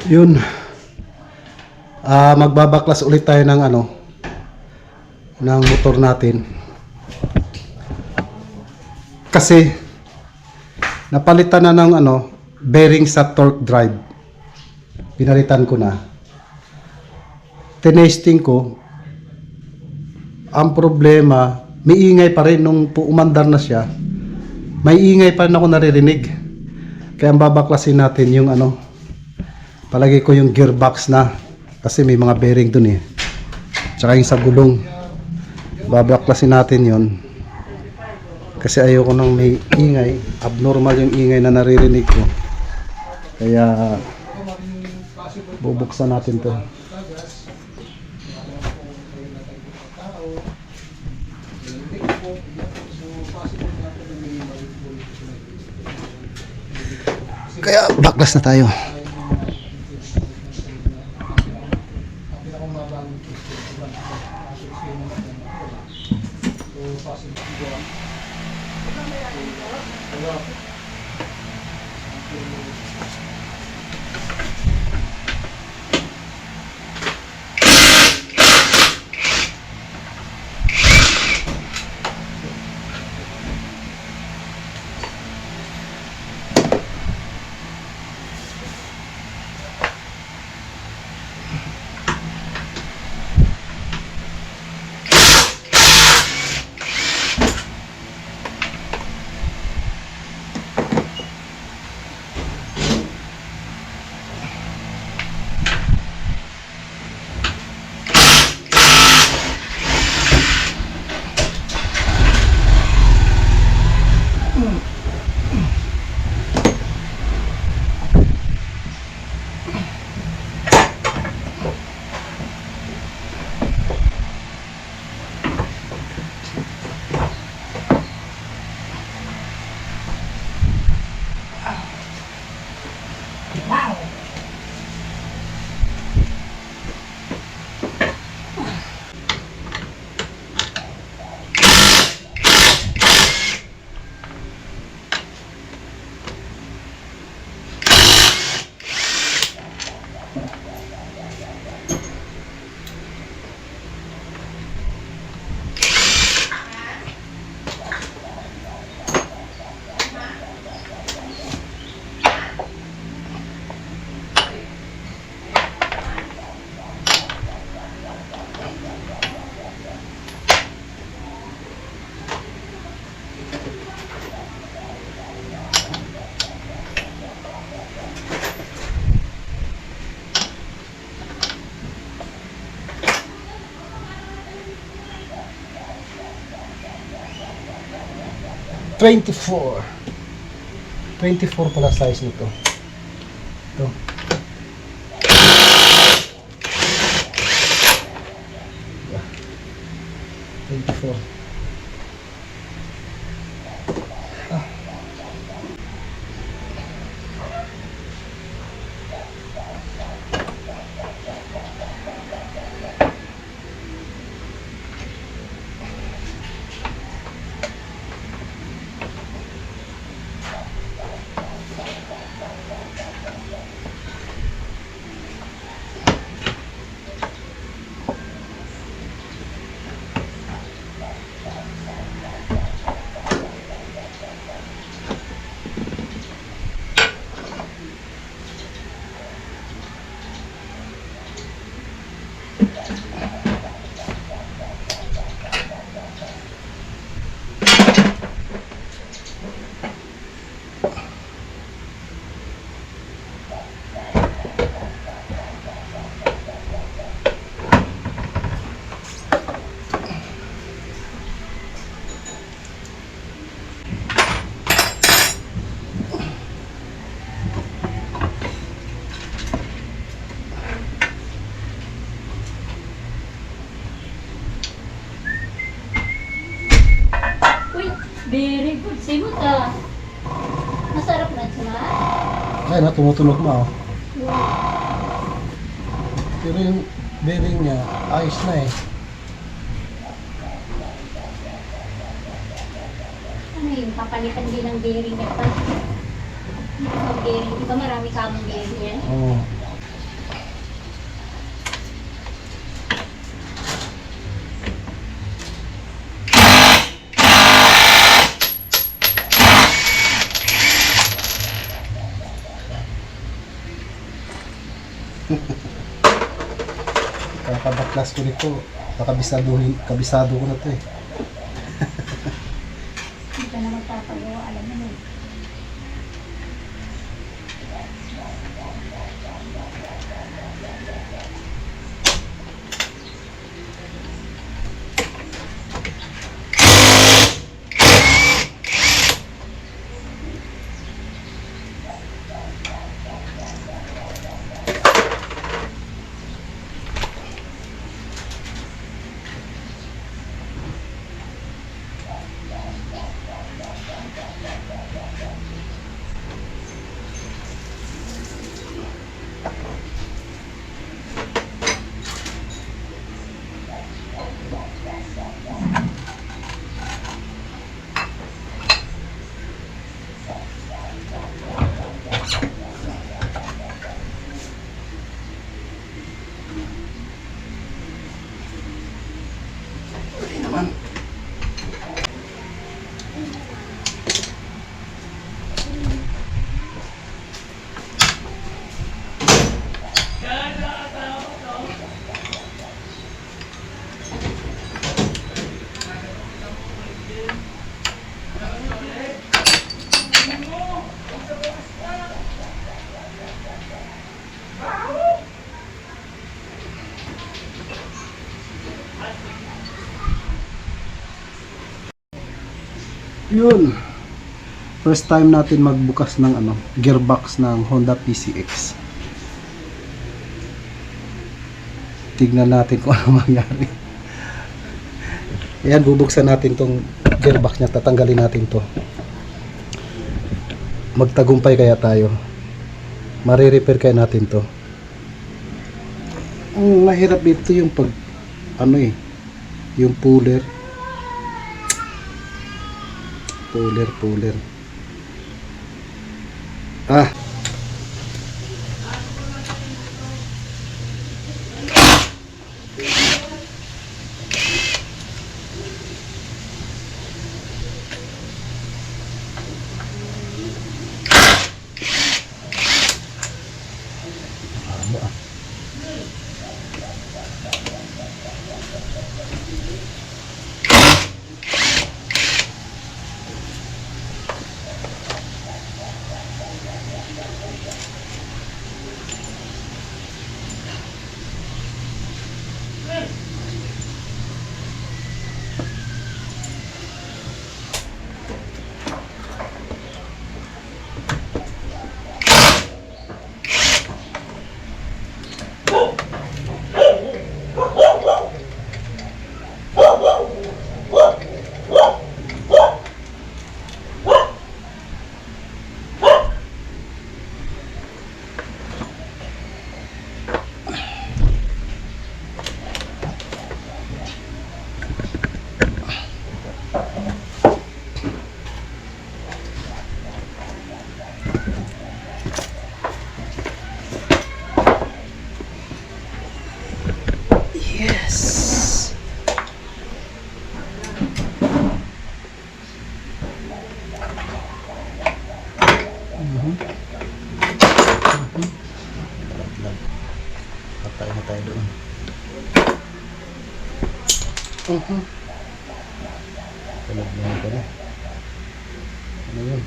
Yun. Magbabaklas ulit tayo ng ng motor natin. Kasi napalitan na ng bearing sa torque drive. Pinalitan ko na. Tinesting ko. Ang problema, may ingay pa rin nung umandar na siya. May ingay pa rin ako naririnig. Kaya ang babaklasin natin yung palagay ko yung gearbox na. Kasi may mga bearing dun eh. Tsaka yung sa gulong. Babaklasin natin yon. Kasi ayoko nang may ingay. Abnormal yung ingay na naririnig ko. Kaya bubuksan natin to. Kaya baklas na tayo. $24 pala size nito. Ito. Yeah. 24. Very good. Simot ah. Masarap na siya. Ay na, tumutunog mo. Wow. Pero yung bearing niya, ayos na eh. Ano yun? Papalitan din ng bearing niya pa. Ang bearing. Di ba marami kamong bearing yan? Oo. Kakabaklas ko nito. Kabisado ko na to eh. Hindi ka na magpapagawa, alam mo na. Hindi naman. Yun. First time natin magbukas ng gearbox ng Honda PCX. Tignan natin kung ano mangyari. Ayan, bubuksan natin tong gearbox niya. Tatanggalin natin to. Magtagumpay kaya tayo. Mare-repair kaya natin to. Ang mahirap dito yung yung puller. Puller. Ah. Ano ah? Yes. Patay na tayo doon. Talagyan ko na. Ano yun?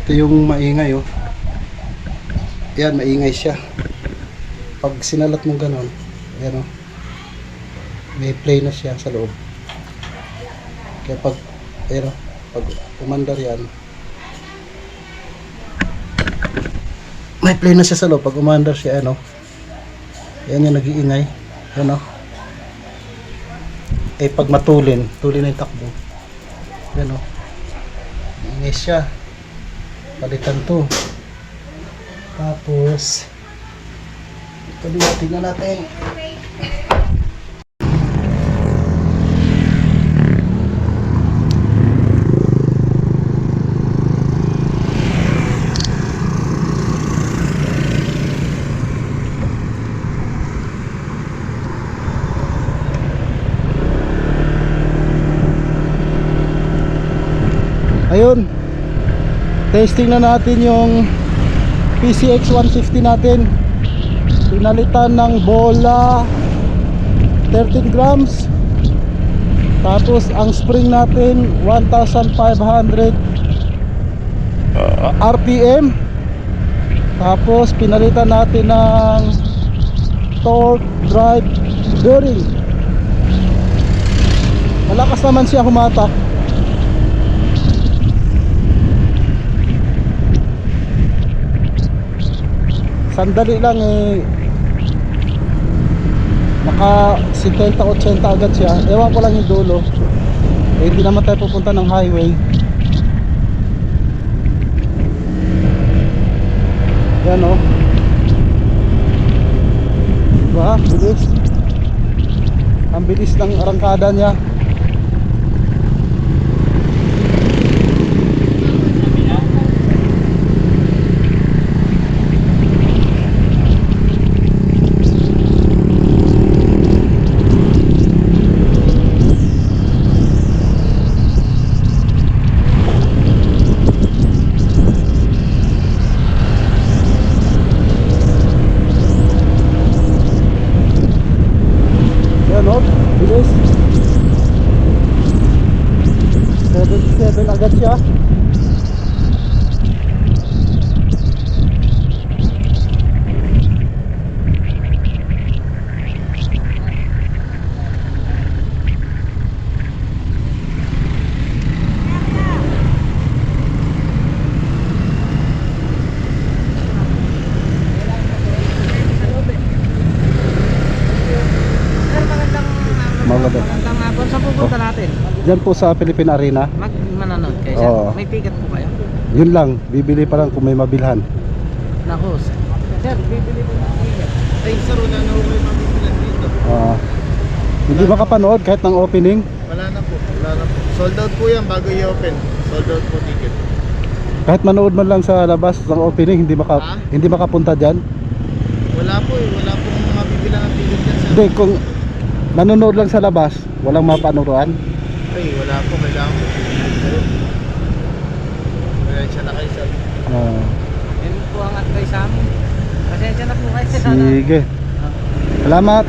Ito yung maingay oh. Yan, maingay siya. Pag sinalat mo ganon, ayan oh. May play na siya sa loob. Kaya pag, ayan oh, pag umandar yan, may play na siya sa loob. Pag umandar siya, ano, yan yung nag-iingay. Yan oh. Eh pag matulin na yung takbo. Yan oh. Iingay siya. Palitan to. Tapos tingnan natin. ngayon, testing na natin yung PCX 150 natin. Pinalitan ng bola 13 grams. Tapos ang spring natin 1,500 RPM. Tapos pinalitan natin ng torque drive bearing. Malakas naman siya humatak. Sandali lang naka 70-80 agad siya. Ewan ko lang yung dulo. Hindi naman tayo pupunta ng highway. Yan o. Diba? Bilis. Ang bilis ng arangkada niya. Bilis. 77 agad siya. Maganda. Magandang hapon. Saan pupunta natin? Diyan po sa Philippine Arena. Manonood kayo. Oo. May ticket po kayo? Yun lang, bibili pa lang kung may mabilhan. Naku, sir, bibili po ng ticket. Ay, sir, wala na may mabibilan dito. Hindi makapanood kahit ng opening. Wala na po. Sold out po yan bago i-open. Sold out po ticket. Kahit manood man lang sa labas ng opening, hindi makapunta diyan. Wala po eh. Wala pong mabibilan ng ticket yan sir. Hindi, kung nanonood lang sa labas, walang mapanuruan. Ay, wala po. Kailangan po. Wala siya na kayo sir. Yun po ang advice sa amin. Pasensya na po kayo. Sige. Salamat.